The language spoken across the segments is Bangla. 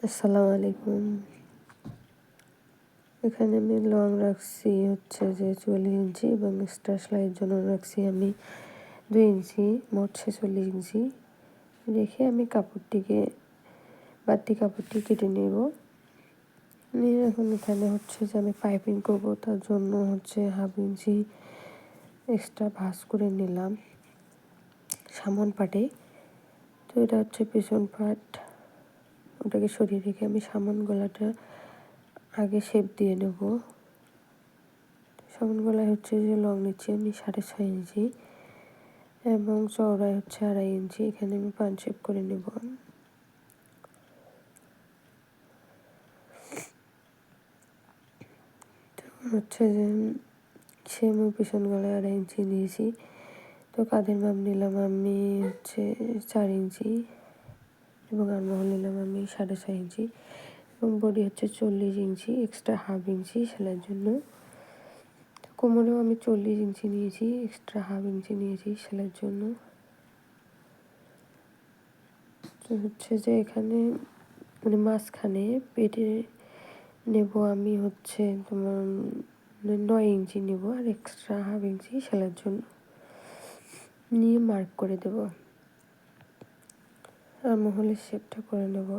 আসসালামু আলাইকুম। এখানে আমি লং রাখছি হচ্ছে যে ৪০ ইঞ্চি এবং এক্সট্রা সেলাইয়ের জন্য রাখছি আমি ২ ইঞ্চি, মোট ৪৬ ইঞ্চি রেখে আমি বাড়তি কাপড়টি কেটে নেব। নিয়ে এখন এখানে হচ্ছে যে আমি পাইপিং করব, তার জন্য হচ্ছে 1/2 ইঞ্চি এক্সট্রা ভাঁজ করে নিলাম সামন পাটে। তো এটা হচ্ছে পেছন পাট, ওটাকে সরিয়ে রেখে আমি সামন গলাটা আগে শেপ দিয়ে নেব। সামন গলায় হচ্ছে যে লং নিচ্ছি আমি 6.5 ইঞ্চি এবং চওড়ায় হচ্ছে 2.5 ইঞ্চি। এখানে আমি পান শেপ করে নেব। হচ্ছে যে সেম পেছন গলায় 2.5 ইঞ্চি নিয়েছি। তো কাঁধের মাপ নিলাম আমি হচ্ছে 4 ইঞ্চি এবং আরমহল নিলাম আমি 6.5 ইঞ্চি এবং বডি হচ্ছে 40 ইঞ্চি, এক্সট্রা 1/2 ইঞ্চি সেলাইয়ের জন্য। কোমরেও আমি 40 ইঞ্চি নিয়েছি, এক্সট্রা 1/2 ইঞ্চি নিয়েছি সেলাইয়ের জন্য। তো হচ্ছে যে এখানে মানে মাঝখানে পেটে নেব আমি হচ্ছে তোমার 9 ইঞ্চি নেব আর এক্সট্রা 1/2 ইঞ্চি সেলাইয়ের জন্য নিয়ে মার্ক করে দেব। আর মহলের শেপটা করে নেব।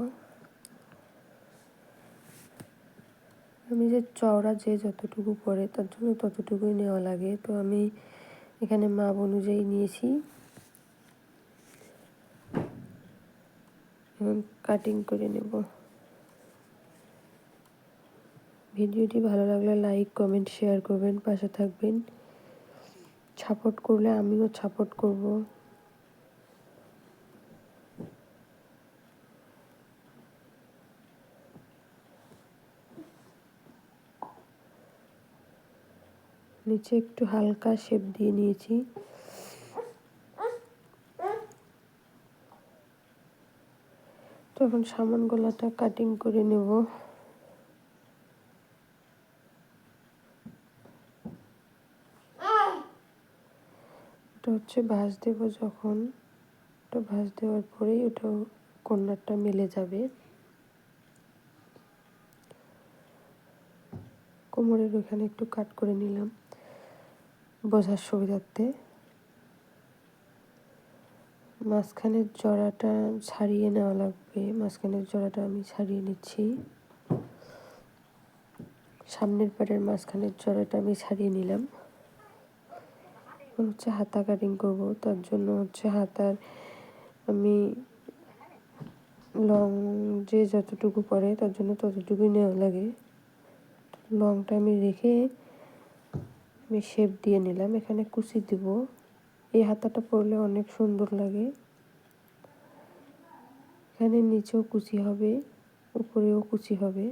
আমি যে চওড়া যে যতটুকু পড়ে তার জন্য ততটুকুই নেওয়া লাগে। তো আমি এখানে মাপ অনুযায়ী নিয়েছি এবং কাটিং করে নেব। ভিডিওটি ভালো লাগলে লাইক, কমেন্ট, শেয়ার করবেন, পাশে থাকবেন। সাপোর্ট করলে আমিও সাপোর্ট করব। নিচে একটু হালকা শেপ দিয়ে নিয়েছি। তখন সামন গলাটা কাটিং করে নেব। ওটা হচ্ছে ভাঁজ দেব যখন, ওটা ভাঁজ দেওয়ার পরেই ওটা কর্নারটা মিলে যাবে। কোমরের ওখানে একটু কাট করে নিলাম বোঝার সুবিধার্থে। মাঝখানের জড়াটা ছাড়িয়ে নেওয়া লাগবে, মাঝখানের জড়াটা আমি ছাড়িয়ে নিচ্ছি। সামনের পাটের মাঝখানের জড়াটা আমি ছাড়িয়ে নিলাম। হচ্ছে হাতা কাটিং করব, তার জন্য হচ্ছে হাতার আমি লং যে যতটুকু পড়ে তার জন্য ততটুকুই নেওয়া লাগে। লংটা আমি রেখে আমি শেপ দিয়ে নিলাম। এখানে কুচি দিব। এই হাতাটা পরলে অনেক সুন্দর লাগে। এখানে নিচেও কুচি হবে, উপরেও কুচি হবে।